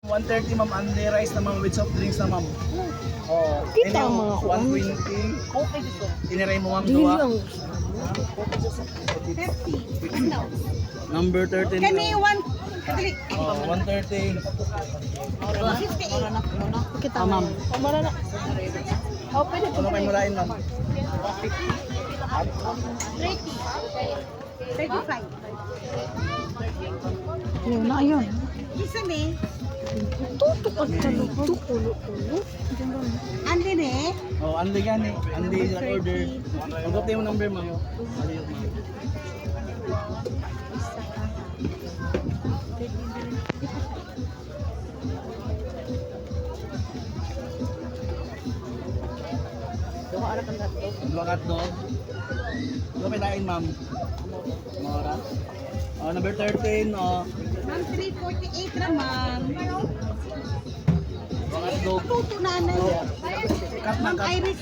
130 ma'am, only rice na ma'am with soft drinks na ma'am. Oh, Kita ini ang mga kuan. 120. Okay dito. Iniray mo ma'am Dili duwa. ang 50. Ano? Number 13. Kani one. Kadali. Oh, 130. 58. kita Ma'am. Mara na. Oh, pwede po. Ano kayo mulain ma'am? 30. 35. Yun na, ayun. Isa ni. Tutok at kaluto. Tulo-tulo. Andi ni. Oh, andi gani. Andi sa order. Hugot na yung number ma'am. Dua hotdog. Dua pinain ma'am. Mora. Oh, number 13. Oh, Ma'am 348 naman. dua hotdog. Tuto na na. Oh, cut na Ma'am cut. Iris